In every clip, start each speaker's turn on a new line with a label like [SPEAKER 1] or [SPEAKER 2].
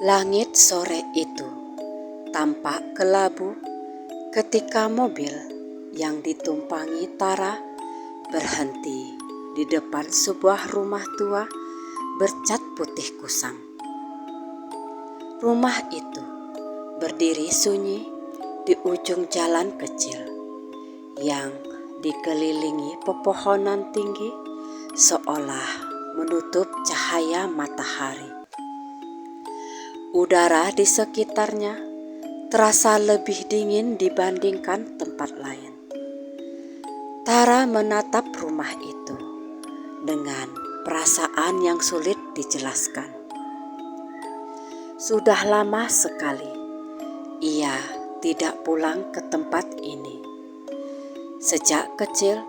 [SPEAKER 1] Langit sore itu tampak kelabu ketika mobil yang ditumpangi Tara berhenti di depan sebuah rumah tua bercat putih kusam. Rumah itu berdiri sunyi di ujung jalan kecil yang dikelilingi pepohonan tinggi seolah menutup cahaya matahari. Udara di sekitarnya terasa lebih dingin dibandingkan tempat lain. Tara menatap rumah itu dengan perasaan yang sulit dijelaskan. Sudah lama sekali ia tidak pulang ke tempat ini. Sejak kecil,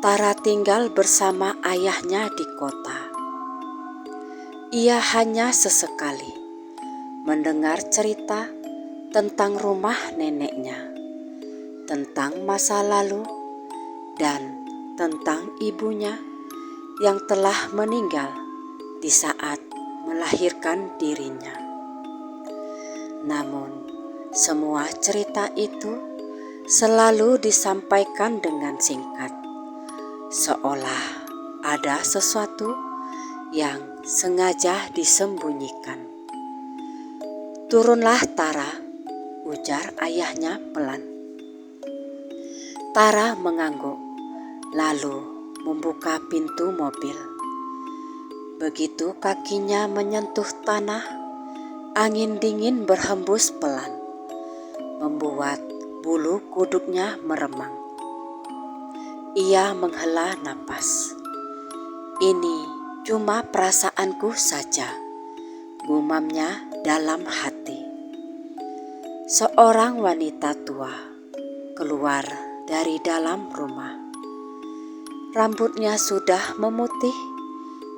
[SPEAKER 1] Tara tinggal bersama ayahnya di kota. Ia hanya sesekali mendengar cerita tentang rumah neneknya, tentang masa lalu, dan tentang ibunya yang telah meninggal di saat melahirkan dirinya. Namun, semua cerita itu selalu disampaikan dengan singkat, seolah ada sesuatu yang sengaja disembunyikan. "Turunlah Tara," ujar ayahnya pelan. Tara mengangguk, lalu membuka pintu mobil. Begitu kakinya menyentuh tanah, angin dingin berhembus pelan, membuat bulu kuduknya meremang. Ia menghela napas. "Ini cuma perasaanku saja," gumamnya dalam hati. Seorang wanita tua keluar dari dalam rumah. Rambutnya sudah memutih,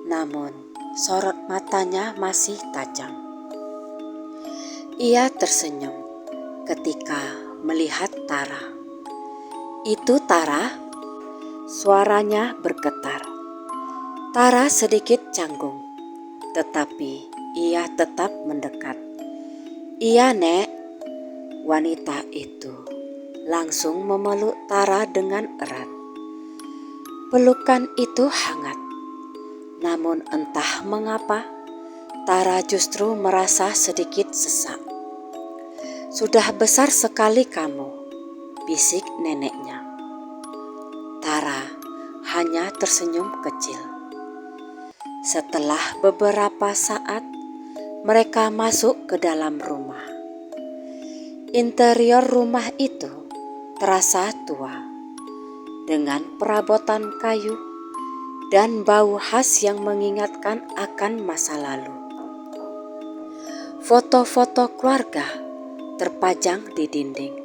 [SPEAKER 1] namun sorot matanya masih tajam. Ia tersenyum ketika melihat Tara. "Itu Tara?" Suaranya bergetar. Tara sedikit canggung, tetapi ia tetap mendekat. "Iya, Nek." Wanita itu langsung memeluk Tara dengan erat. Pelukan itu hangat, namun entah mengapa Tara justru merasa sedikit sesak. "Sudah besar sekali kamu," bisik neneknya. Tara hanya tersenyum kecil. Setelah beberapa saat, mereka masuk ke dalam rumah. Interior rumah itu terasa tua, dengan perabotan kayu dan bau khas yang mengingatkan akan masa lalu. Foto-foto keluarga terpajang di dinding,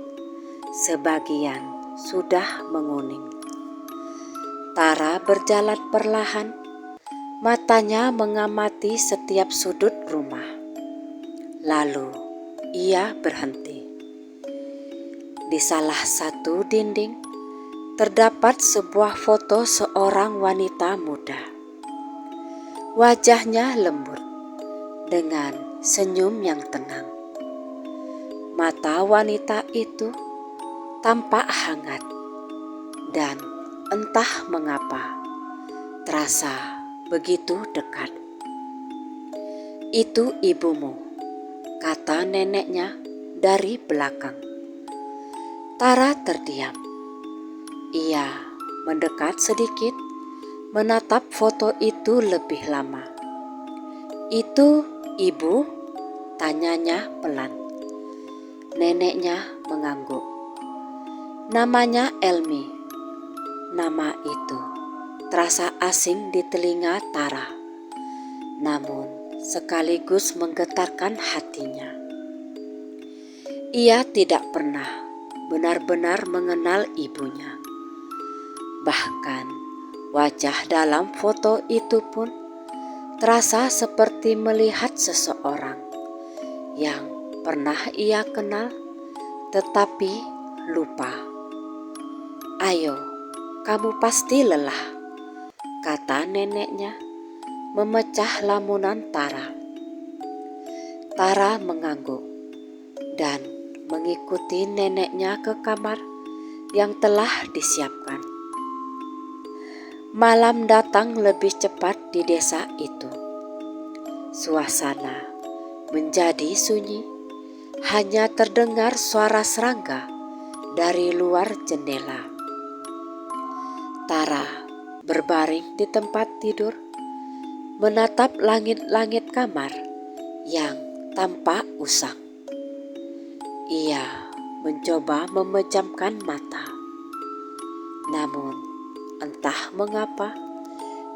[SPEAKER 1] sebagian sudah menguning. Tara berjalan perlahan, matanya mengamati setiap sudut rumah. Lalu ia berhenti. Di salah satu dinding terdapat sebuah foto seorang wanita muda. Wajahnya lembut dengan senyum yang tenang. Mata wanita itu tampak hangat dan entah mengapa terasa begitu dekat. "Itu ibumu," kata neneknya dari belakang. Tara terdiam. Ia mendekat sedikit, menatap foto itu lebih lama. "Itu ibu?" tanyanya pelan. Neneknya mengangguk. "Namanya Elmi." Nama itu terasa asing di telinga Tara, namun sekaligus menggetarkan hatinya. Ia tidak pernah benar-benar mengenal ibunya. Bahkan wajah dalam foto itu pun terasa seperti melihat seseorang yang pernah ia kenal tetapi lupa. "Ayo, kamu pasti lelah," kata neneknya memecah lamunan Tara. Tara mengangguk dan mengikuti neneknya ke kamar yang telah disiapkan. Malam datang lebih cepat di desa itu. Suasana menjadi sunyi, hanya terdengar suara serangga dari luar jendela. Tara berbaring di tempat tidur, menatap langit-langit kamar yang tampak usang. Ia mencoba memejamkan mata, namun entah mengapa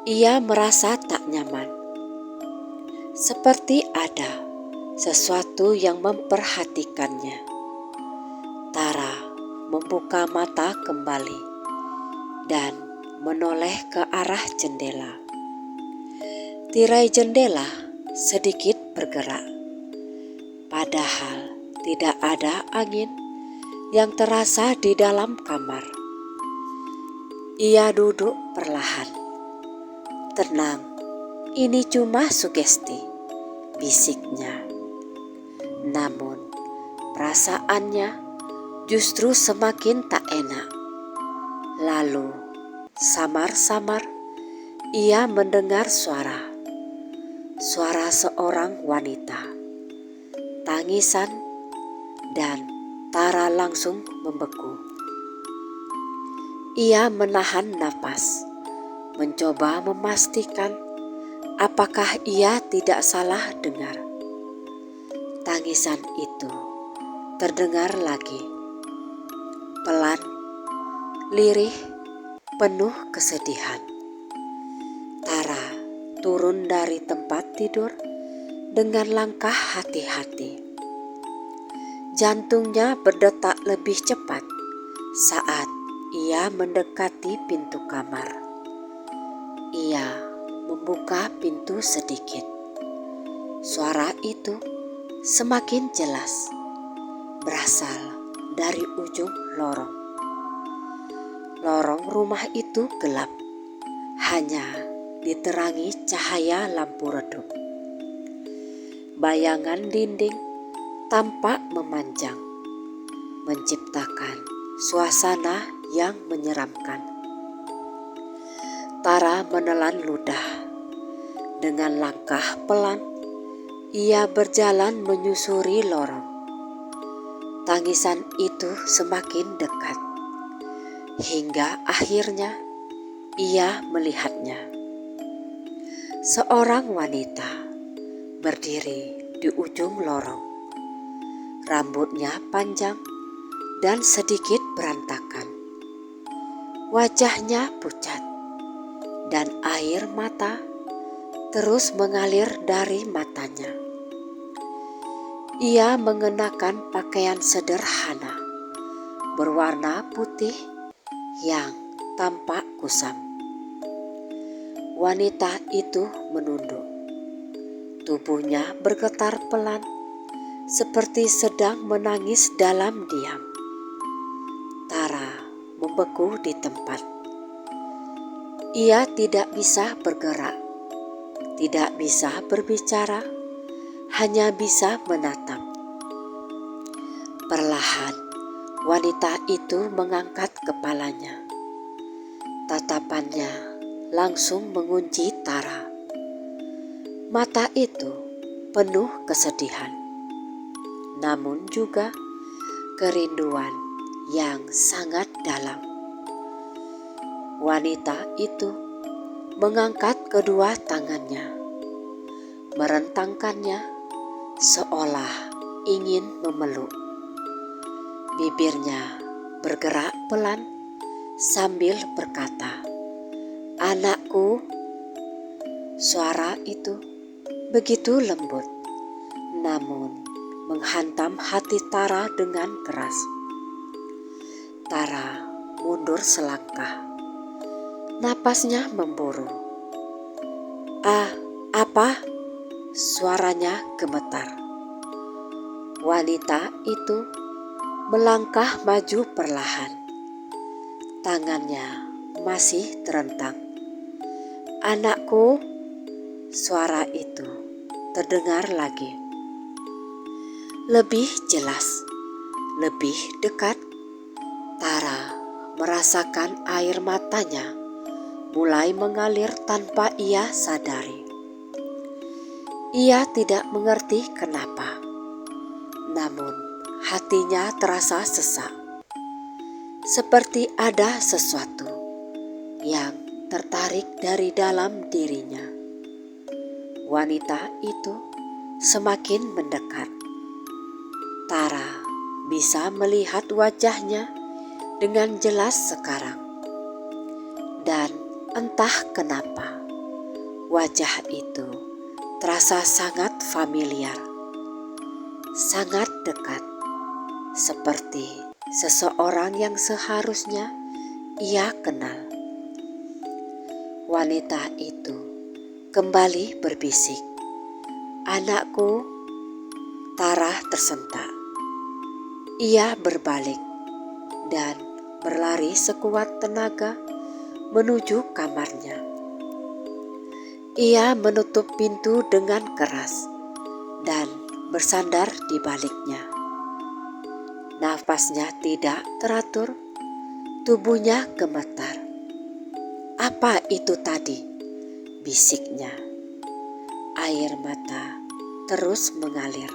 [SPEAKER 1] ia merasa tak nyaman, seperti ada sesuatu yang memperhatikannya. Tara membuka mata kembali dan menoleh ke arah jendela. Tirai jendela sedikit bergerak, padahal tidak ada angin yang terasa di dalam kamar. Ia duduk perlahan. "Tenang, ini cuma sugesti," bisiknya. Namun perasaannya justru semakin tak enak. Lalu samar-samar ia mendengar suara seorang wanita, tangisan, dan Tara langsung membeku. Ia menahan napas, mencoba memastikan apakah ia tidak salah dengar. Tangisan itu terdengar lagi, pelan, lirih, penuh kesedihan. Tara turun dari tempat tidur dengan langkah hati-hati. Jantungnya berdetak lebih cepat saat ia mendekati pintu kamar. Ia membuka pintu sedikit. Suara itu semakin jelas, berasal dari ujung lorong. Lorong rumah itu gelap, hanya diterangi cahaya lampu redup. Bayangan dinding tampak memanjang, menciptakan suasana yang menyeramkan. Tara menelan ludah. Dengan langkah pelan, ia berjalan menyusuri lorong. Tangisan itu semakin dekat, hingga akhirnya ia melihatnya. Seorang wanita berdiri di ujung lorong. Rambutnya panjang dan sedikit berantakan. Wajahnya pucat dan air mata terus mengalir dari matanya. Ia mengenakan pakaian sederhana berwarna putih yang tampak kusam. Wanita itu menunduk. Tubuhnya bergetar pelan, seperti sedang menangis dalam diam. Tara membeku di tempat. Ia tidak bisa bergerak, tidak bisa berbicara, hanya bisa menatap. Perlahan, wanita itu mengangkat kepalanya. Tatapannya langsung mengunci Tara. Mata itu penuh kesedihan, namun juga kerinduan yang sangat dalam. Wanita itu mengangkat kedua tangannya, merentangkannya seolah ingin memeluk. Bibirnya bergerak pelan sambil berkata, "Anakku." Suara itu begitu lembut, namun menghantam hati Tara dengan keras. Tara mundur selangkah. Napasnya memburu. Apa?" Suaranya gemetar. Wanita itu melangkah maju perlahan. Tangannya masih terentang. "Anakku." Suara itu terdengar lagi. Lebih jelas, lebih dekat, Tara merasakan air matanya mulai mengalir tanpa ia sadari. Ia tidak mengerti kenapa, namun hatinya terasa sesak, seperti ada sesuatu yang tertarik dari dalam dirinya. Wanita itu semakin mendekat. Tara bisa melihat wajahnya dengan jelas sekarang. Dan entah kenapa, wajah itu terasa sangat familiar, sangat dekat, seperti seseorang yang seharusnya ia kenal. Wanita itu kembali berbisik, "Anakku." Tara tersentak. Ia berbalik dan berlari sekuat tenaga menuju kamarnya. Ia menutup pintu dengan keras dan bersandar di baliknya. Nafasnya tidak teratur, tubuhnya gemetar. "Apa itu tadi?" bisiknya. Air mata terus mengalir.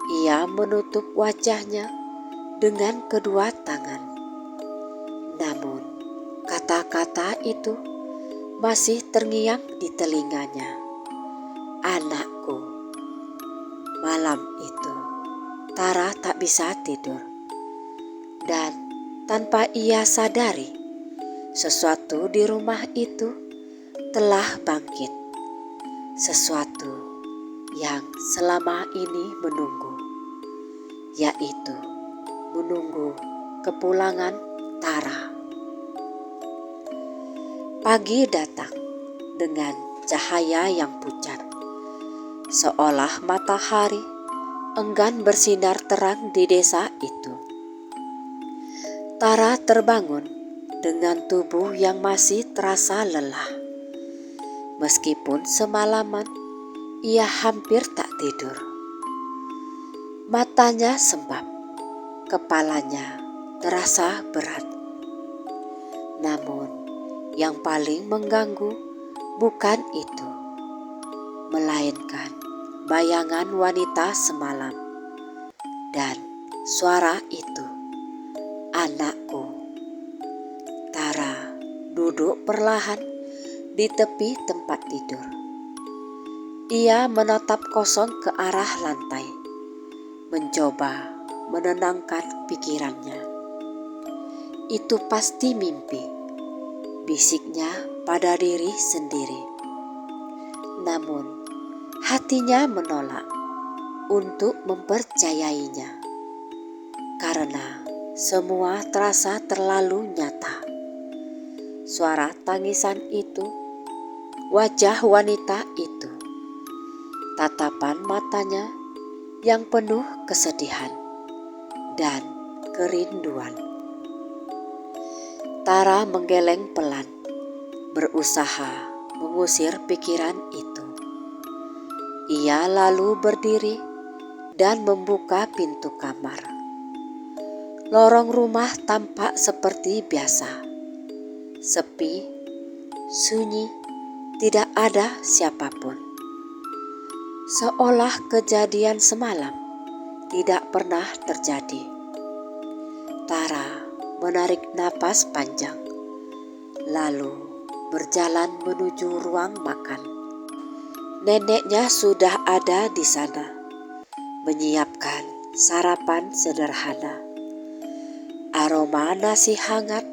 [SPEAKER 1] Ia menutup wajahnya dengan kedua tangan. Namun kata-kata itu masih terngiang di telinganya. "Anakku." Malam itu Tara tak bisa tidur. Dan tanpa ia sadari, sesuatu di rumah itu telah bangkit. Sesuatu yang selama ini menunggu, yaitu menunggu kepulangan Tara. Pagi datang dengan cahaya yang pucat, seolah matahari enggan bersinar terang di desa itu. Tara terbangun dengan tubuh yang masih terasa lelah. Meskipun semalaman ia hampir tak tidur. Matanya sembab, kepalanya terasa berat. Namun yang paling mengganggu bukan itu, melainkan bayangan wanita semalam dan suara itu. "Anakku." Tara duduk perlahan di tepi tempat tidur. Ia menatap kosong ke arah lantai, mencoba menenangkan pikirannya. "Itu pasti mimpi," bisiknya pada diri sendiri. Namun hatinya menolak untuk mempercayainya, karena semua terasa terlalu nyata. Suara tangisan itu, wajah wanita itu, tatapan matanya yang penuh kesedihan dan kerinduan. Tara menggeleng pelan, berusaha mengusir pikiran itu. Ia lalu berdiri dan membuka pintu kamar. Lorong rumah tampak seperti biasa. Sepi, sunyi, tidak ada siapapun. Seolah kejadian semalam tidak pernah terjadi. Tara menarik napas panjang, lalu berjalan menuju ruang makan. Neneknya sudah ada di sana, menyiapkan sarapan sederhana. Aroma nasi hangat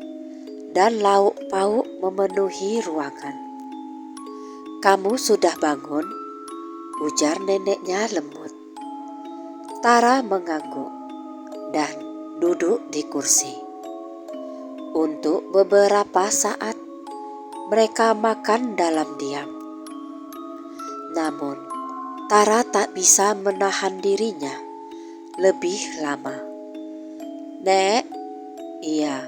[SPEAKER 1] dan lauk pauk memenuhi ruangan. "Kamu sudah bangun?" ujar neneknya lembut. Tara mengangguk dan duduk di kursi. Untuk beberapa saat mereka makan dalam diam. Namun Tara tak bisa menahan dirinya lebih lama. "Nek," ia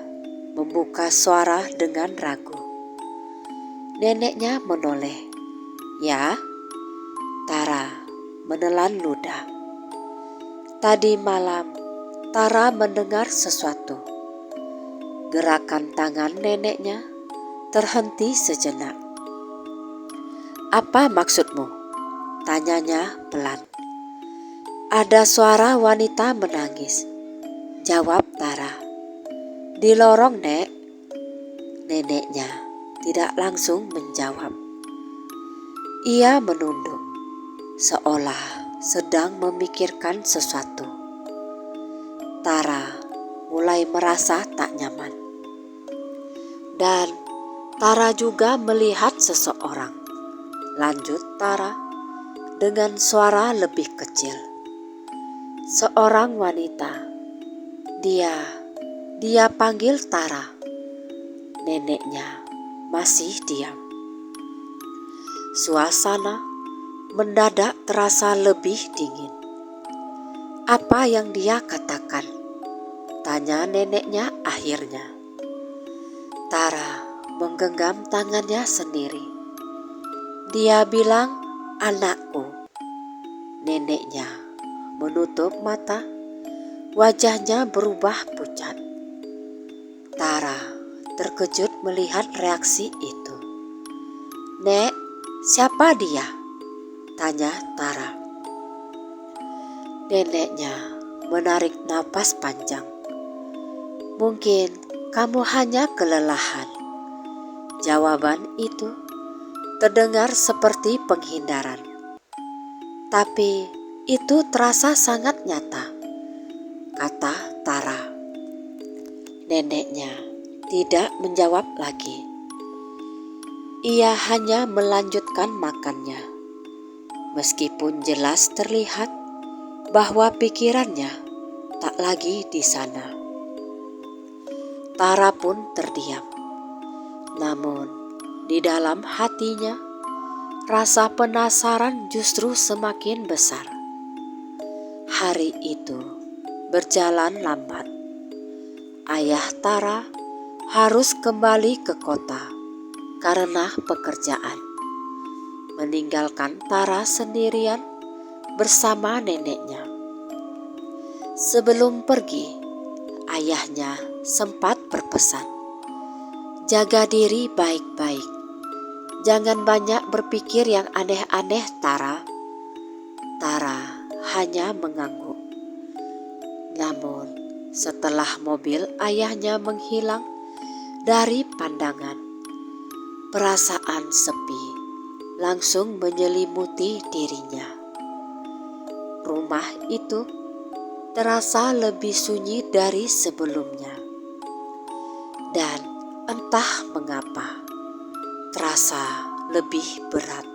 [SPEAKER 1] membuka suara dengan ragu. Neneknya menoleh. "Ya?" Tara menelan ludah. Tadi malam Tara mendengar sesuatu. Gerakan tangan neneknya terhenti sejenak. "Apa maksudmu?" tanyanya pelan. "Ada suara wanita menangis," jawab Tara. "Di lorong, Nek." Neneknya tidak langsung menjawab. Ia menunduk, seolah sedang memikirkan sesuatu. Tara mulai merasa tak nyaman. "Dan Tara juga melihat seseorang," lanjut Tara dengan suara lebih kecil. "Seorang wanita. Dia panggil Tara." Neneknya masih diam. Suasana mendadak terasa lebih dingin. "Apa yang dia katakan?" tanya neneknya akhirnya. Tara menggenggam tangannya sendiri. "Dia bilang anakku." Neneknya menutup mata, wajahnya berubah pucat. Tara terkejut melihat reaksi itu. "Nek, siapa dia?" tanya Tara. Neneknya menarik napas panjang. "Mungkin kamu hanya kelelahan." Jawaban itu terdengar seperti penghindaran. "Tapi itu terasa sangat nyata," kata Tara. Neneknya tidak menjawab lagi. Ia hanya melanjutkan makannya, meskipun jelas terlihat bahwa pikirannya tak lagi di sana. Tara pun terdiam. Namun di dalam hatinya, rasa penasaran justru semakin besar. Hari itu berjalan lambat. Ayah Tara harus kembali ke kota karena pekerjaan, meninggalkan Tara sendirian bersama neneknya. Sebelum pergi, ayahnya sempat berpesan, "Jaga diri baik-baik. Jangan banyak berpikir yang aneh-aneh, Tara." Tara hanya mengangguk. Namun setelah mobil ayahnya menghilang dari pandangan, perasaan sepi langsung menyelimuti dirinya. Rumah itu terasa lebih sunyi dari sebelumnya. Dan entah mengapa, terasa lebih berat.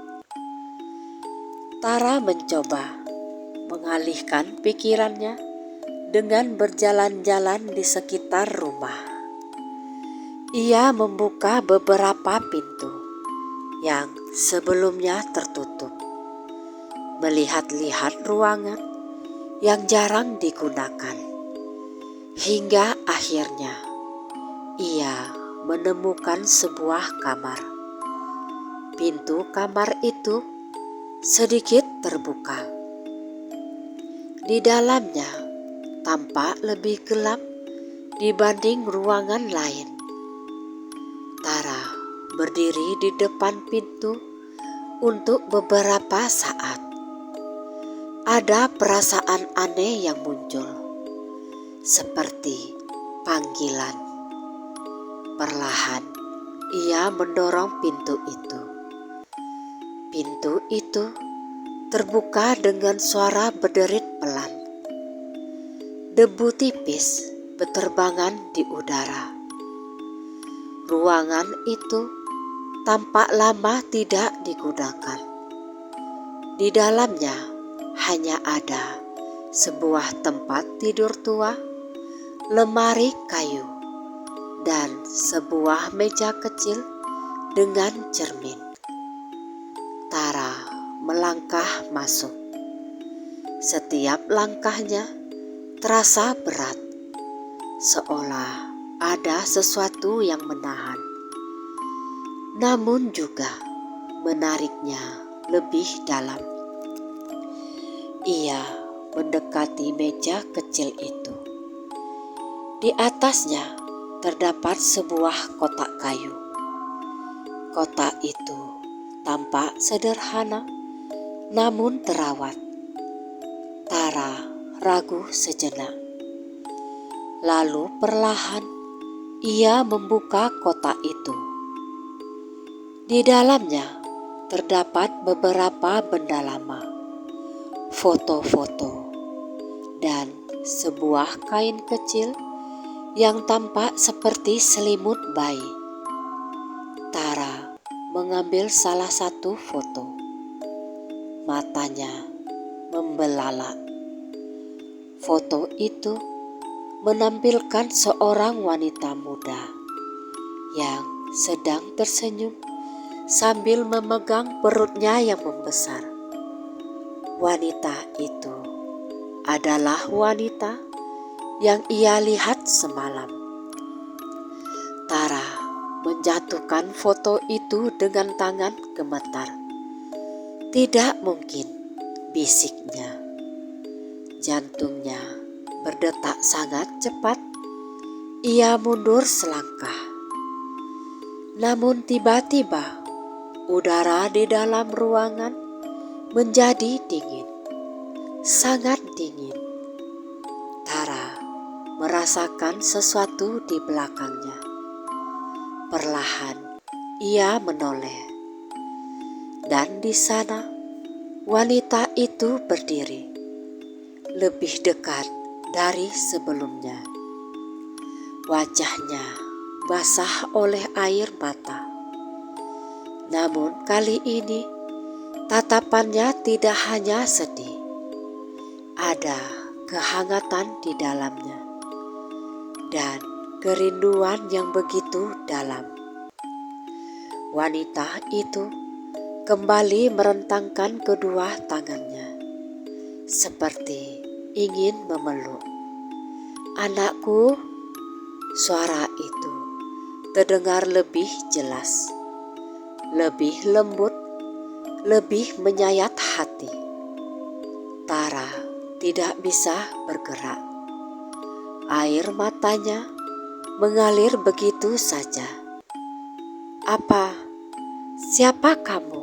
[SPEAKER 1] Tara mencoba mengalihkan pikirannya dengan berjalan-jalan di sekitar rumah. Ia membuka beberapa pintu yang sebelumnya tertutup, melihat-lihat ruangan yang jarang digunakan, hingga akhirnya ia menemukan sebuah kamar. Pintu kamar itu sedikit terbuka. Di dalamnya tampak lebih gelap dibanding ruangan lain. Tara berdiri di depan pintu untuk beberapa saat. Ada perasaan aneh yang muncul, seperti panggilan. Perlahan ia mendorong pintu itu. Pintu itu terbuka dengan suara berderit pelan. Debu tipis berterbangan di udara. Ruangan itu tampak lama tidak digunakan. Di dalamnya hanya ada sebuah tempat tidur tua, lemari kayu, dan sebuah meja kecil dengan cermin. Tara melangkah masuk. Setiap langkahnya terasa berat, seolah ada sesuatu yang menahan, namun juga menariknya lebih dalam. Ia mendekati meja kecil itu. Di atasnya terdapat sebuah kotak kayu. Kotak itu tampak sederhana namun terawat. Tara ragu sejenak. Lalu perlahan ia membuka kotak itu. Di dalamnya terdapat beberapa benda lama, foto-foto, dan sebuah kain kecil yang tampak seperti selimut bayi. Tara mengambil salah satu foto. Matanya membelalak. Foto itu menampilkan seorang wanita muda yang sedang tersenyum sambil memegang perutnya yang membesar. Wanita itu adalah wanita yang ia lihat semalam. Tara menjatuhkan foto itu dengan tangan gemetar. Tidak mungkin, bisiknya. Jantungnya berdetak sangat cepat. Ia mundur selangkah. Namun tiba-tiba udara di dalam ruangan menjadi dingin, sangat dingin. Tara merasakan sesuatu di belakangnya. Perlahan ia menoleh, dan di sana wanita itu berdiri, lebih dekat dari sebelumnya. Wajahnya basah oleh air mata. Namun kali ini tatapannya tidak hanya sedih, ada kehangatan di dalamnya dan kerinduan yang begitu dalam. Wanita itu kembali merentangkan kedua tangannya seperti ingin memeluk. "Anakku," suara itu terdengar lebih jelas, lebih lembut, lebih menyayat hati. Tara tidak bisa bergerak. Air matanya mengalir begitu saja. "Apa? Siapa kamu?"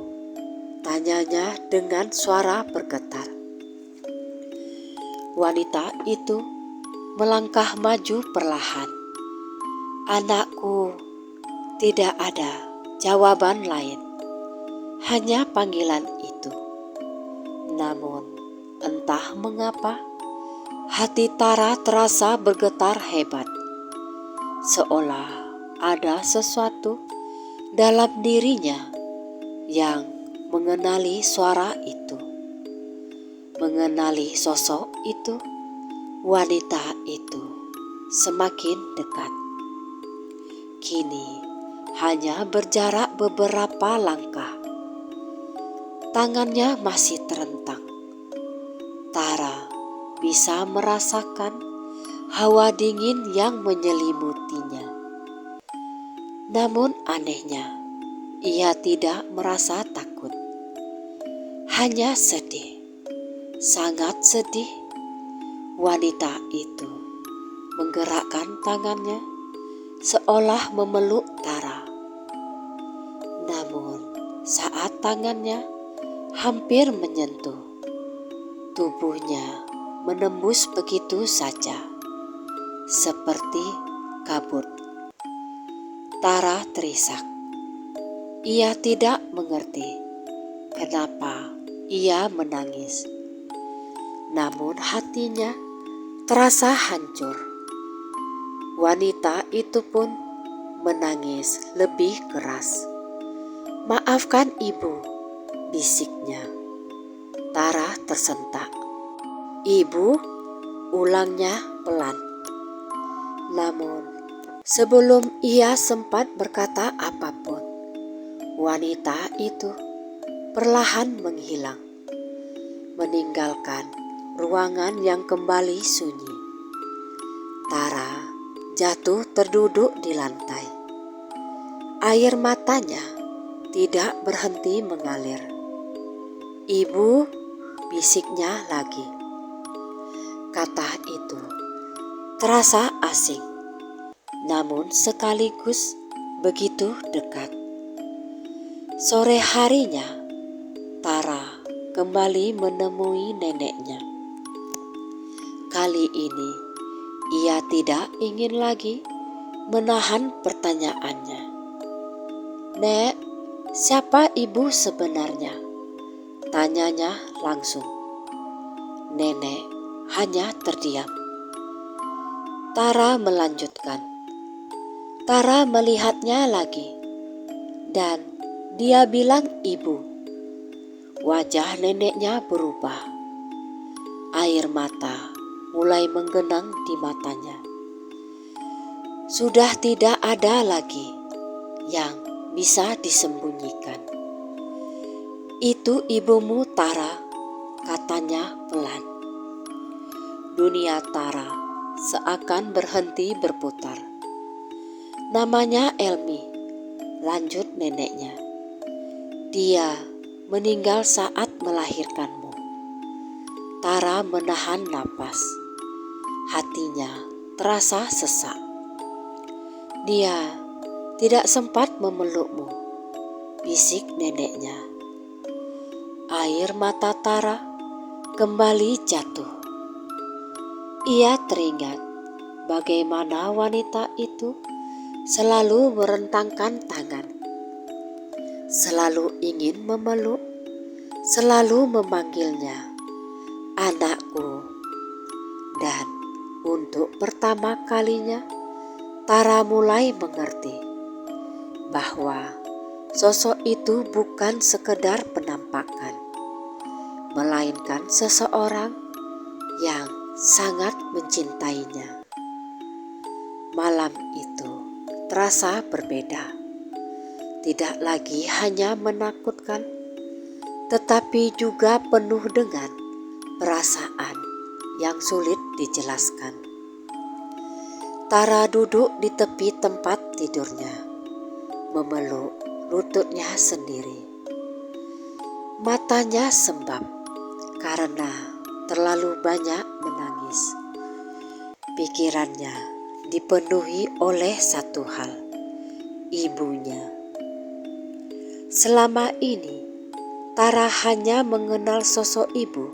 [SPEAKER 1] tanyanya dengan suara bergetar. Wanita itu melangkah maju perlahan. "Anakku." Tidak ada jawaban lain, hanya panggilan itu. Namun entah mengapa hati Tara terasa bergetar hebat, seolah ada sesuatu dalam dirinya yang mengenali suara itu, mengenali sosok itu, wanita itu semakin dekat. Kini hanya berjarak beberapa langkah. Tangannya masih terentang. Tara bisa merasakan hawa dingin yang menyelimutinya. Namun anehnya, ia tidak merasa takut. Hanya sedih, sangat sedih. Wanita itu menggerakkan tangannya seolah memeluk Tara. Namun saat tangannya hampir menyentuh, tubuhnya menembus begitu saja, seperti kabut. Tara terisak. Ia tidak mengerti kenapa ia menangis. Namun hatinya terasa hancur. Wanita itu pun menangis lebih keras. "Maafkan ibu," bisiknya. Tara tersentak. "Ibu?" ulangnya pelan. Namun sebelum ia sempat berkata apapun, wanita itu perlahan menghilang, meninggalkan ruangan yang kembali sunyi. Tara jatuh terduduk di lantai. Air matanya tidak berhenti mengalir. "Ibu," bisiknya lagi. Kata itu terasa asing, namun sekaligus begitu dekat. Sore harinya, Tara kembali menemui neneknya. Kali ini, ia tidak ingin lagi menahan pertanyaannya. "Nek, siapa ibu sebenarnya?" tanyanya langsung. Nenek hanya terdiam. Tara melanjutkan. Tara melihatnya lagi, dan dia bilang ibu. Wajah neneknya berubah. Air mata mulai menggenang di matanya. Sudah tidak ada lagi yang bisa disembunyikan. "Itu ibumu, Tara," katanya pelan. Dunia Tara seakan berhenti berputar. "Namanya Elmi," lanjut neneknya. "Dia meninggal saat melahirkanmu." Tara menahan napas. Hatinya terasa sesak. "Dia tidak sempat memelukmu," bisik neneknya. Air mata Tara kembali jatuh. Ia teringat bagaimana wanita itu selalu merentangkan tangan, selalu ingin memeluk, selalu memanggilnya, "Anakku." Dan untuk pertama kalinya, Tara mulai mengerti bahwa sosok itu bukan sekedar penampakan, melainkan seseorang yang sangat mencintainya. Malam itu terasa berbeda. Tidak lagi hanya menakutkan, tetapi juga penuh dengan perasaan yang sulit dijelaskan. Tara duduk di tepi tempat tidurnya, memeluk lututnya sendiri. Matanya sembab karena terlalu banyak menangis. Pikirannya dipenuhi oleh satu hal, ibunya. Selama ini, Tara hanya mengenal sosok ibu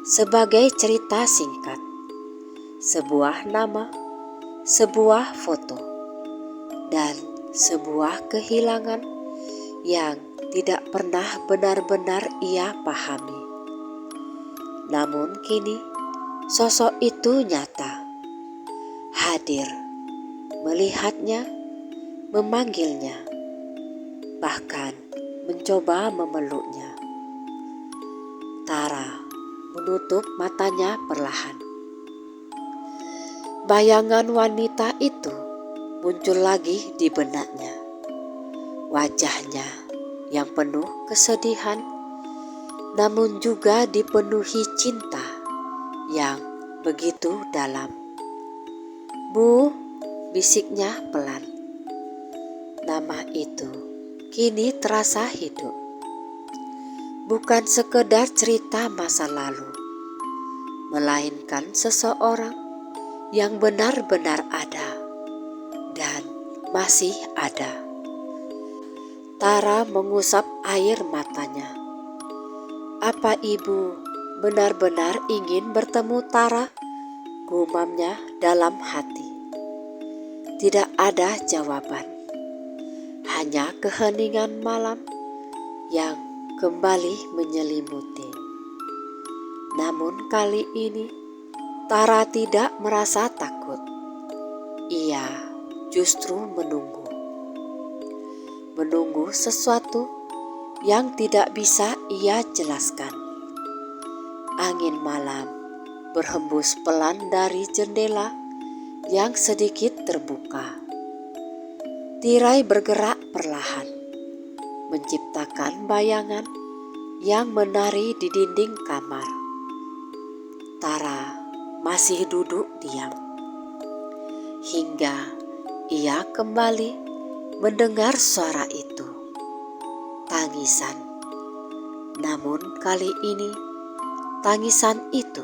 [SPEAKER 1] sebagai cerita singkat, sebuah nama, sebuah foto, dan sebuah kehilangan yang tidak pernah benar-benar ia pahami. Namun kini sosok itu nyata, hadir, melihatnya, memanggilnya, bahkan mencoba memeluknya. Tara menutup matanya perlahan. Bayangan wanita itu muncul lagi di benaknya. Wajahnya yang penuh kesedihan, namun juga dipenuhi cinta yang begitu dalam. "Bu," bisiknya pelan. Nama itu kini terasa hidup. Bukan sekedar cerita masa lalu, melainkan seseorang yang benar-benar ada dan masih ada. Tara mengusap air matanya. "Apa ibu benar-benar ingin bertemu Tara?" gumamnya dalam hati. Tidak ada jawaban, hanya keheningan malam yang kembali menyelimuti. Namun kali ini Tara tidak merasa takut. Ia justru menunggu sesuatu yang tidak bisa ia jelaskan. Angin malam berhembus pelan dari jendela yang sedikit terbuka. Tirai bergerak perlahan, menciptakan bayangan yang menari di dinding kamar. Tara masih duduk diam, hingga ia kembali mendengar suara itu. Tangisan. Namun kali ini tangisan itu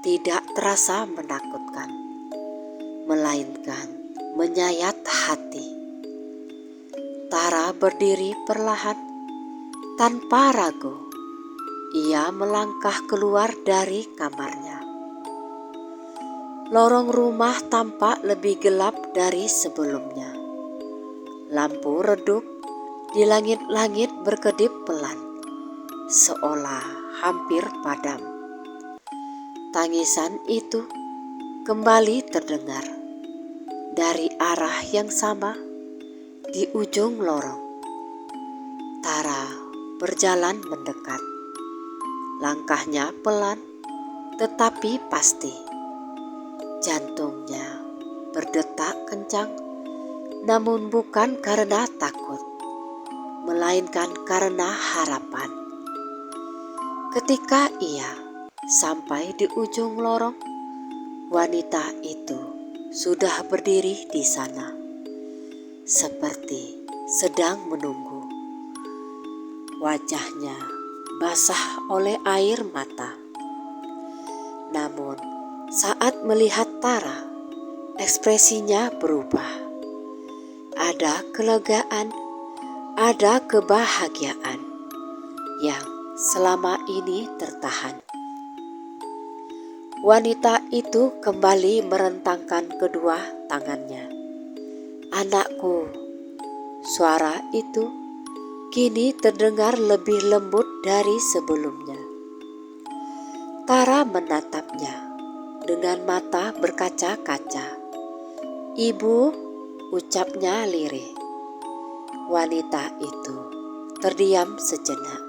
[SPEAKER 1] tidak terasa menakutkan, melainkan menyayat hati. Tara berdiri perlahan, tanpa ragu. Ia melangkah keluar dari kamarnya. Lorong rumah tampak lebih gelap dari sebelumnya. Lampu redup di langit-langit berkedip pelan, seolah hampir padam. Tangisan itu kembali terdengar dari arah yang sama di ujung lorong. Tara berjalan mendekat. Langkahnya pelan tetapi pasti. Jantungnya berdetak kencang, namun bukan karena takut, melainkan karena harapan. Ketika ia sampai di ujung lorong, wanita itu sudah berdiri di sana, seperti sedang menunggu. Wajahnya basah oleh air mata. Namun saat melihat Tara, ekspresinya berubah. Ada kelegaan, ada kebahagiaan yang selama ini tertahan. Wanita itu kembali merentangkan kedua tangannya. "Anakku," suara itu kini terdengar lebih lembut dari sebelumnya. Tara menatapnya dengan mata berkaca-kaca. "Ibu," ucapnya lirih. Wanita itu terdiam sejenak.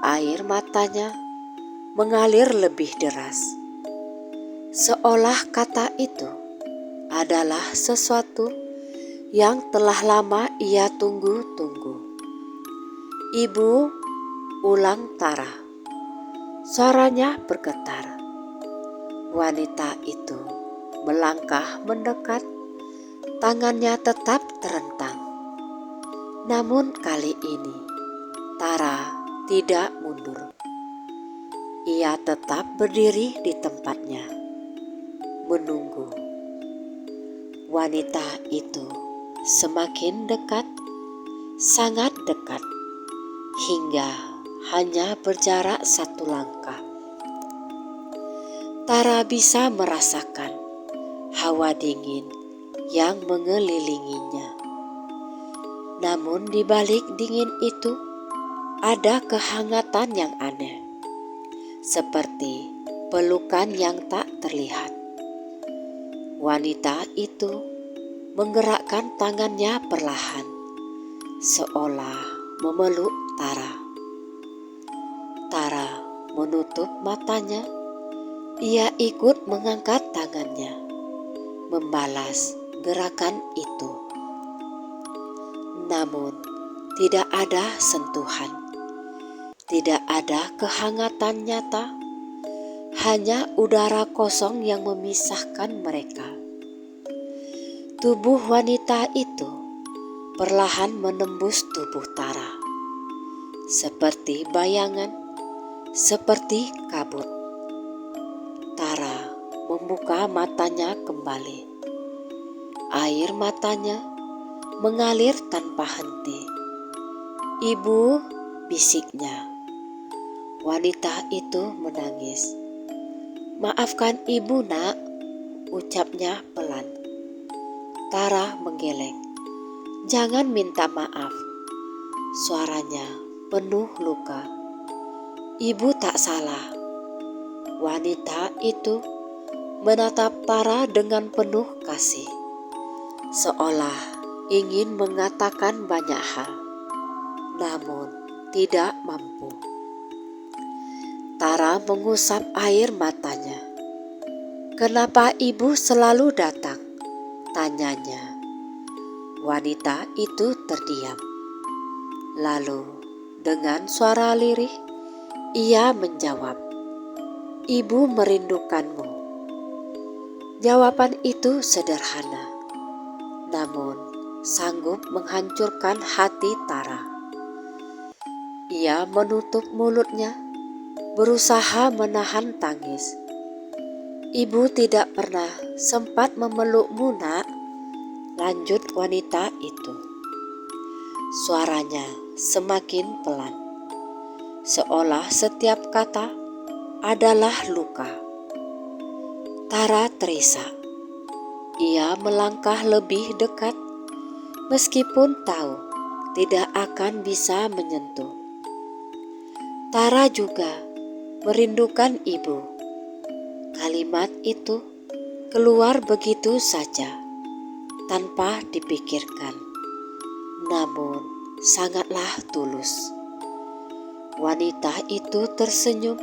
[SPEAKER 1] Air matanya mengalir lebih deras, seolah kata itu adalah sesuatu yang telah lama ia tunggu-tunggu. "Ibu," ulang Tara. Suaranya bergetar. Wanita itu melangkah mendekat, tangannya tetap terentang. Namun kali ini Tara tidak mundur. Ia tetap berdiri di tempatnya, menunggu. Wanita itu semakin dekat, sangat dekat, hingga hanya berjarak 1 langkah. Tara bisa merasakan hawa dingin yang mengelilinginya. Namun di balik dingin itu ada kehangatan yang aneh, seperti pelukan yang tak terlihat. Wanita itu menggerakkan tangannya perlahan, seolah memeluk Tara. Tara menutup matanya. Ia ikut mengangkat tangannya, membalas gerakan itu. Namun tidak ada sentuhan, tidak ada kehangatan nyata, hanya udara kosong yang memisahkan mereka. Tubuh wanita itu perlahan menembus tubuh Tara, seperti bayangan, seperti kabut. Tara membuka matanya kembali. Air matanya mengalir tanpa henti. "Ibu," bisiknya. Wanita itu menangis. "Maafkan ibu, nak," ucapnya pelan. Tara menggeleng. "Jangan minta maaf." Suaranya penuh luka. "Ibu tak salah." Wanita itu menatap Tara dengan penuh kasih, seolah ingin mengatakan banyak hal, namun tidak mampu. Tara mengusap air matanya. "Kenapa ibu selalu datang?" tanyanya. Wanita itu terdiam. Lalu dengan suara lirih, ia menjawab, "Ibu merindukanmu." Jawaban itu sederhana, namun sanggup menghancurkan hati Tara. Ia menutup mulutnya, berusaha menahan tangis. Ibu tidak pernah sempat memelukmu, nak, lanjut wanita itu. Suaranya semakin pelan, seolah setiap kata adalah luka. Tara terisak. Ia melangkah lebih dekat, meskipun tahu tidak akan bisa menyentuh. Tara juga merindukan ibu. Kalimat itu keluar begitu saja, tanpa dipikirkan, namun sangatlah tulus. Wanita itu tersenyum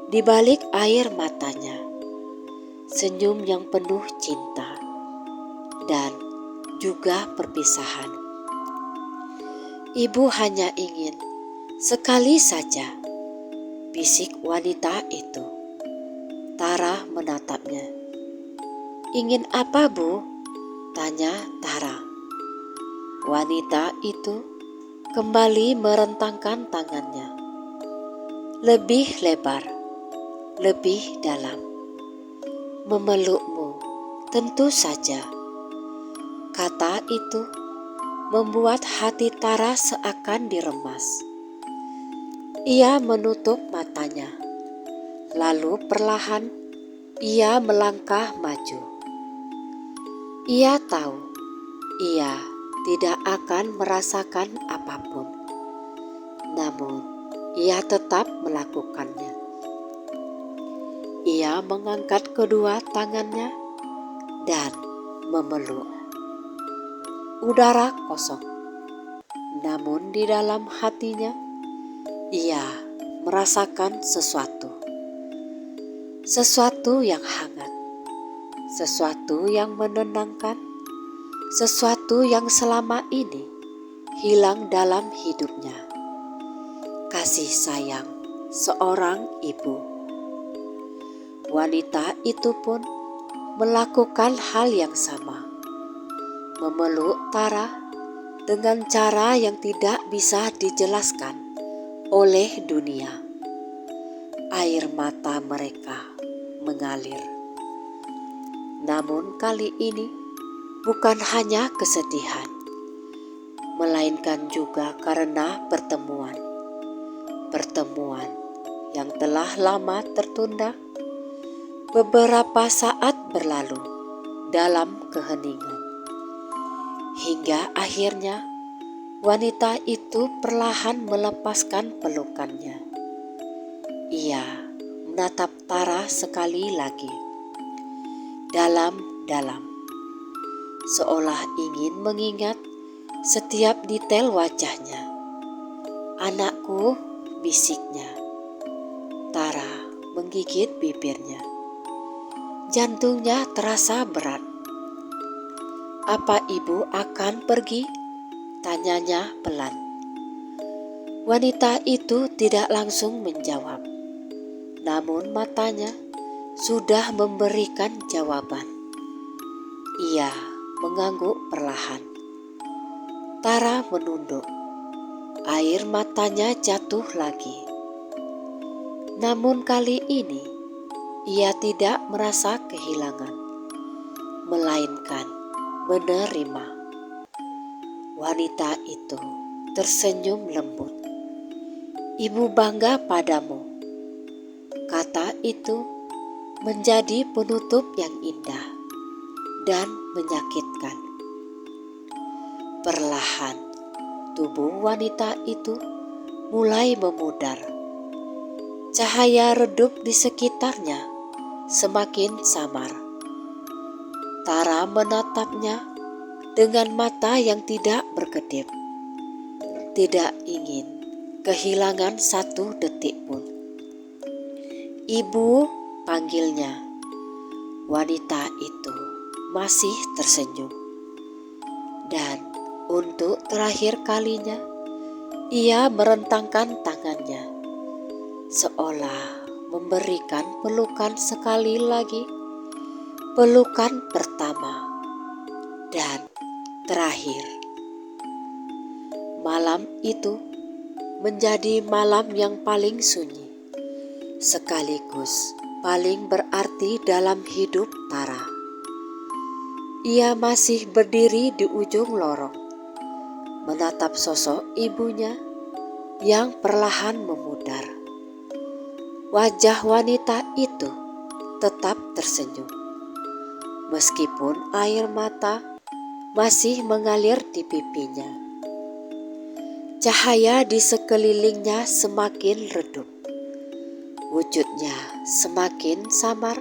[SPEAKER 1] di balik air matanya, senyum yang penuh cinta dan juga perpisahan. Ibu hanya ingin sekali saja, bisik wanita itu. Tara menatapnya. Ingin apa, Bu? Tanya Tara. Wanita itu kembali merentangkan tangannya. Lebih lebar, lebih dalam. Memelukmu, tentu saja. Kata itu membuat hati Tara seakan diremas. Ia menutup matanya. Lalu perlahan ia melangkah maju. Ia tahu ia tidak akan merasakan apapun, namun ia tetap melakukannya. Ia mengangkat kedua tangannya dan memeluk. Udara kosong, namun di dalam hatinya ia merasakan sesuatu. Sesuatu yang hangat, sesuatu yang menenangkan, sesuatu yang selama ini hilang dalam hidupnya. Kasih sayang seorang ibu. Wanita itu pun melakukan hal yang sama, memeluk Tara dengan cara yang tidak bisa dijelaskan oleh dunia. Air mata mereka mengalir. Namun kali ini bukan hanya kesedihan, melainkan juga karena pertemuan yang telah lama tertunda. Beberapa saat berlalu dalam keheningan, hingga akhirnya wanita itu perlahan melepaskan pelukannya. Ia menatap Tara sekali lagi, dalam-dalam, seolah ingin mengingat setiap detail wajahnya. Anakku, bisiknya. Tara menggigit bibirnya. Jantungnya terasa berat. Apa ibu akan pergi? Tanyanya pelan. Wanita itu tidak langsung menjawab, namun matanya sudah memberikan jawaban. Ia mengangguk perlahan. Tara menunduk. Air matanya jatuh lagi. Namun kali ini ia tidak merasa kehilangan, melainkan menerima. Wanita itu tersenyum lembut. Ibu bangga padamu. Kata itu menjadi penutup yang indah dan menyakitkan. Perlahan tubuh wanita itu mulai memudar. Cahaya redup di sekitarnya semakin samar. Tara menatapnya dengan mata yang tidak berkedip. Tidak ingin kehilangan satu detik pun. Ibu, panggilnya. Wanita itu masih tersenyum. Dan untuk terakhir kalinya, ia merentangkan tangannya, seolah memberikan pelukan sekali lagi, pelukan pertama dan terakhir. Malam itu menjadi malam yang paling sunyi, sekaligus paling berarti terjadi dalam hidup Tara. Ia masih berdiri di ujung lorong, menatap sosok ibunya yang perlahan memudar. Wajah wanita itu tetap tersenyum, meskipun air mata masih mengalir di pipinya. Cahaya di sekelilingnya semakin redup. Wujudnya semakin samar,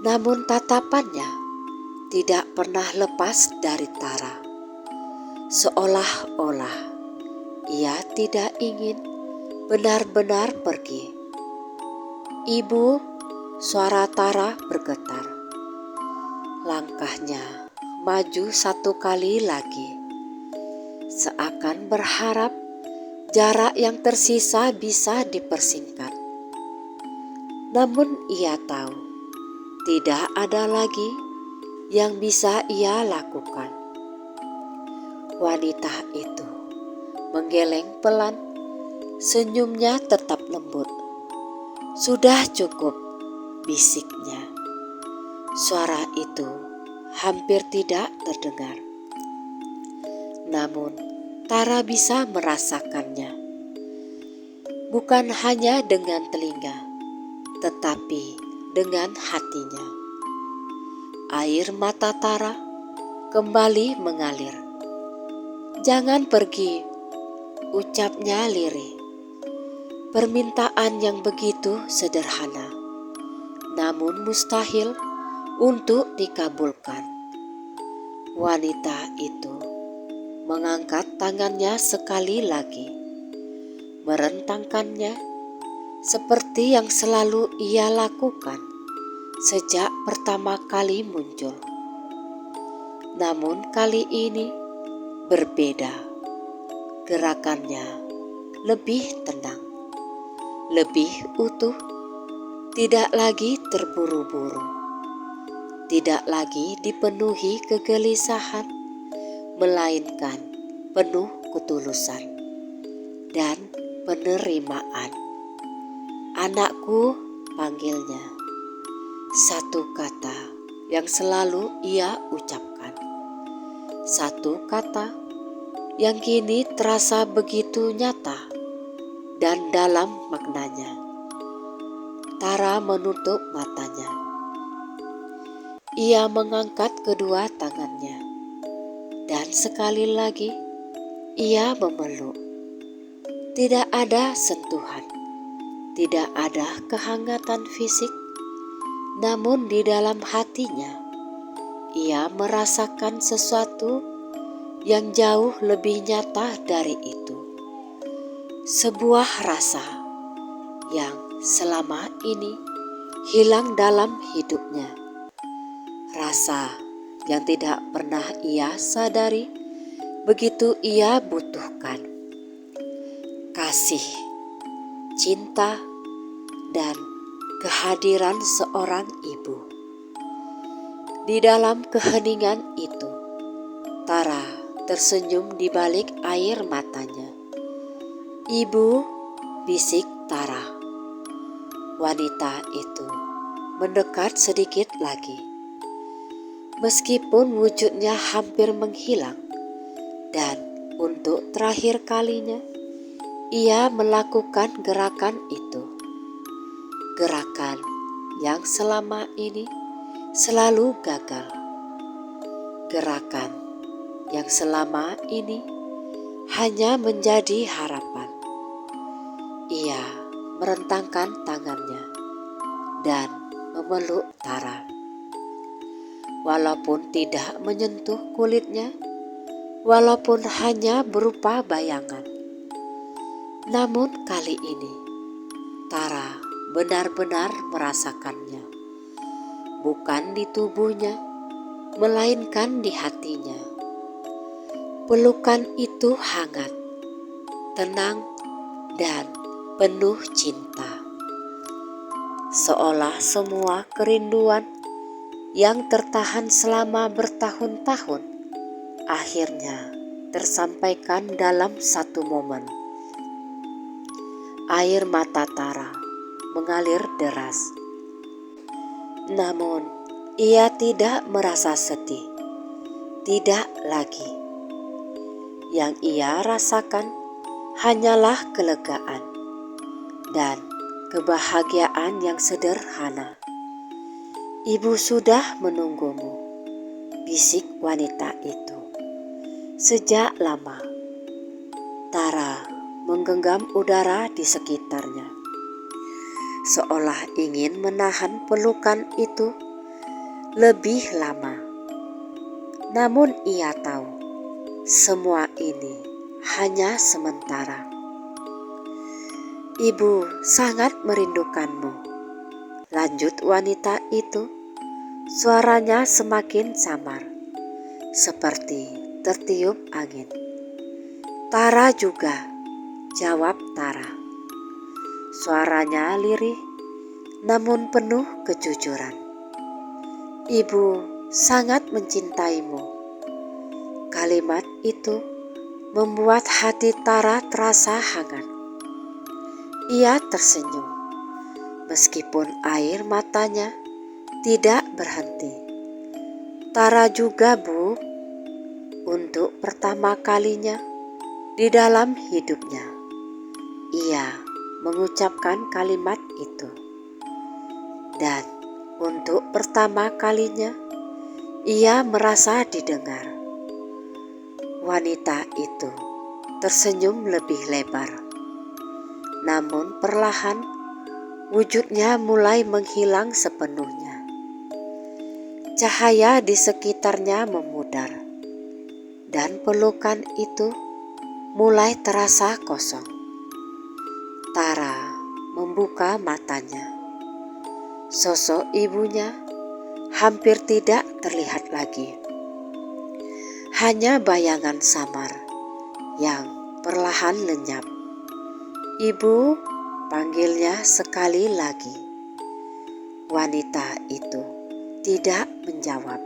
[SPEAKER 1] namun tatapannya tidak pernah lepas dari Tara. Seolah-olah ia tidak ingin benar-benar pergi. "Ibu," suara Tara bergetar. Langkahnya maju satu kali lagi, seakan berharap jarak yang tersisa bisa dipersingkat. Namun ia tahu tidak ada lagi yang bisa ia lakukan. Wanita itu menggeleng pelan, senyumnya tetap lembut. "Sudah cukup," bisiknya. Suara itu hampir tidak terdengar. Namun Tara bisa merasakannya. Bukan hanya dengan telinga, tetapi dengan hatinya. Air mata Tara kembali mengalir. "Jangan pergi," ucapnya lirih. Permintaan yang begitu sederhana, namun mustahil untuk dikabulkan. Wanita itu mengangkat tangannya sekali lagi, merentangkannya seperti yang selalu ia lakukan sejak pertama kali muncul. Namun kali ini berbeda. Gerakannya lebih tenang, lebih utuh, tidak lagi terburu-buru, tidak lagi dipenuhi kegelisahan, melainkan penuh ketulusan dan penerimaan. "Anakku," panggilnya. Satu kata yang selalu ia ucapkan. Satu kata yang kini terasa begitu nyata dan dalam maknanya. Tara menutup matanya. Ia mengangkat kedua tangannya, dan sekali lagi ia memeluk. Tidak ada sentuhan, tidak ada kehangatan fisik, namun di dalam hatinya ia merasakan sesuatu yang jauh lebih nyata dari itu. Sebuah rasa yang selama ini hilang dalam hidupnya. Rasa yang tidak pernah ia sadari begitu ia butuhkan. Kasih, cinta, dan kehadiran seorang ibu. Di dalam keheningan itu, Tara tersenyum di balik air matanya. "Ibu," bisik Tara. Wanita itu mendekat sedikit lagi. Meskipun wujudnya hampir menghilang, dan untuk terakhir kalinya ia melakukan gerakan itu. Gerakan yang selama ini selalu gagal. Gerakan yang selama ini hanya menjadi harapan. Ia merentangkan tangannya dan memeluk Tara. Walaupun tidak menyentuh kulitnya, walaupun hanya berupa bayangan. Namun kali ini, Tara benar-benar merasakannya. Bukan di tubuhnya, melainkan di hatinya. Pelukan itu hangat, tenang, dan penuh cinta. Seolah semua kerinduan yang tertahan selama bertahun-tahun akhirnya tersampaikan dalam satu momen. Air mata Tara mengalir deras. Namun ia tidak merasa sedih, tidak lagi. Yang ia rasakan hanyalah kelegaan dan kebahagiaan yang sederhana. "Ibu sudah menunggumu," bisik wanita itu. Sejak lama, Tara menggenggam udara di sekitarnya, seolah ingin menahan pelukan itu lebih lama. Namun ia tahu semua ini hanya sementara. "Ibu sangat merindukanmu," lanjut wanita itu. Suaranya semakin samar, seperti tertiup angin. "Tara juga," jawab Tara. Suaranya lirih, namun penuh kejujuran. "Ibu sangat mencintaimu." Kalimat itu membuat hati Tara terasa hangat. Ia tersenyum, meskipun air matanya tidak berhenti. "Tara juga, Bu." Untuk pertama kalinya di dalam hidupnya, ia mengucapkan kalimat itu. Dan untuk pertama kalinya, ia merasa didengar. Wanita itu tersenyum lebih lebar. Namun perlahan, wujudnya mulai menghilang sepenuhnya. Cahaya di sekitarnya memudar, dan pelukan itu mulai terasa kosong. Tara membuka matanya. Sosok ibunya hampir tidak terlihat lagi. Hanya bayangan samar yang perlahan lenyap. "Ibu," panggilnya sekali lagi. Wanita itu tidak menjawab.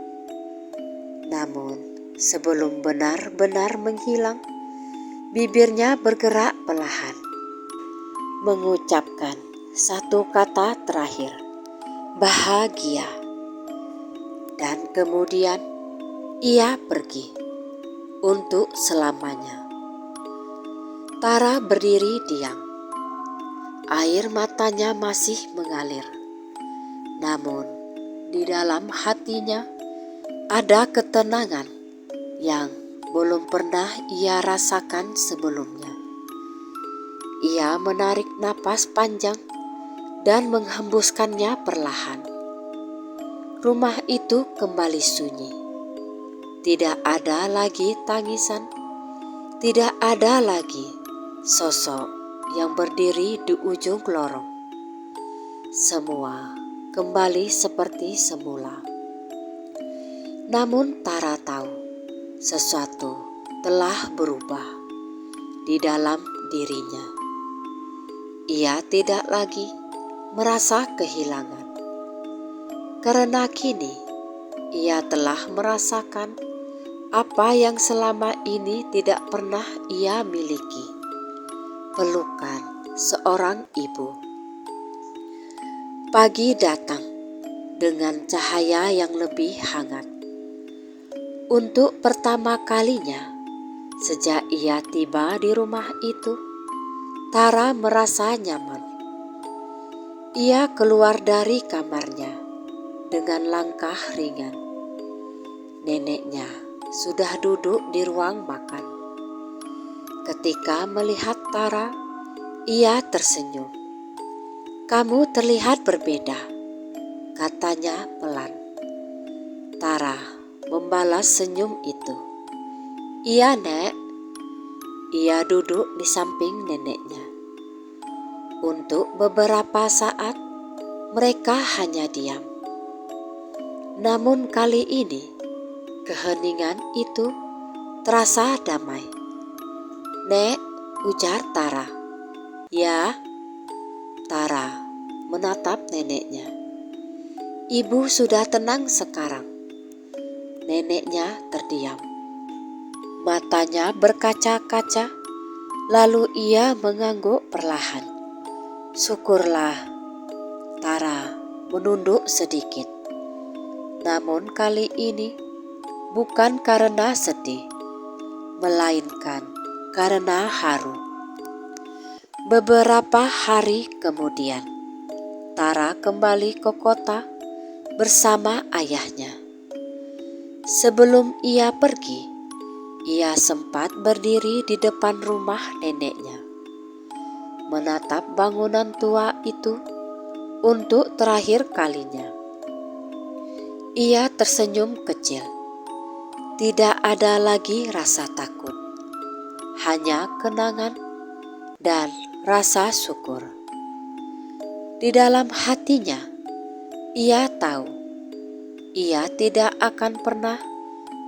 [SPEAKER 1] Namun sebelum benar-benar menghilang, bibirnya bergerak perlahan, mengucapkan satu kata terakhir, "Bahagia." Dan kemudian ia pergi untuk selamanya. Tara berdiri diam. Air matanya masih mengalir. Namun di dalam hatinya ada ketenangan yang belum pernah ia rasakan sebelumnya. Ia menarik napas panjang dan menghembuskannya perlahan. Rumah itu kembali sunyi. Tidak ada lagi tangisan, tidak ada lagi sosok yang berdiri di ujung lorong. Semua kembali seperti semula. Namun Tara tahu sesuatu telah berubah di dalam dirinya. Ia tidak lagi merasa kehilangan, karena kini ia telah merasakan apa yang selama ini tidak pernah ia miliki: pelukan seorang ibu. Pagi datang dengan cahaya yang lebih hangat. Untuk pertama kalinya sejak ia tiba di rumah itu, Tara merasa nyaman. Ia keluar dari kamarnya dengan langkah ringan. Neneknya sudah duduk di ruang makan. Ketika melihat Tara, ia tersenyum. "Kamu terlihat berbeda," katanya pelan. Tara membalas senyum itu. "Iya, Nek." Ia duduk di samping neneknya. Untuk beberapa saat mereka hanya diam. Namun kali ini keheningan itu terasa damai. "Nek," ujar Tara. "Ya." Tara menatap neneknya. "Ibu sudah tenang sekarang." Neneknya terdiam. Matanya berkaca-kaca, lalu ia mengangguk perlahan. "Syukurlah." Tara menunduk sedikit. Namun kali ini bukan karena sedih, melainkan karena haru. Beberapa hari kemudian, Tara kembali ke kota bersama ayahnya. Sebelum ia pergi, ia sempat berdiri di depan rumah neneknya, menatap bangunan tua itu untuk terakhir kalinya. Ia tersenyum kecil. Tidak ada lagi rasa takut, hanya kenangan dan rasa syukur. Di dalam hatinya, ia tahu ia tidak akan pernah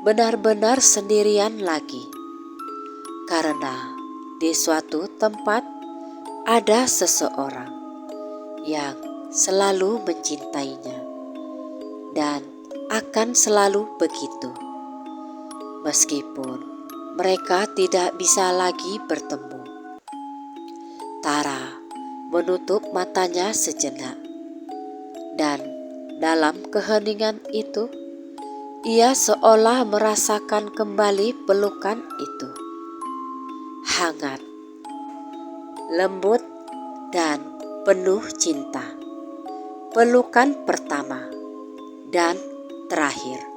[SPEAKER 1] benar-benar sendirian lagi, karena di suatu tempat ada seseorang yang selalu mencintainya dan akan selalu begitu, meskipun mereka tidak bisa lagi bertemu. Tara menutup matanya sejenak, dan dalam keheningan itu, ia seolah merasakan kembali pelukan itu. Hangat, lembut, dan penuh cinta. Pelukan pertama dan terakhir.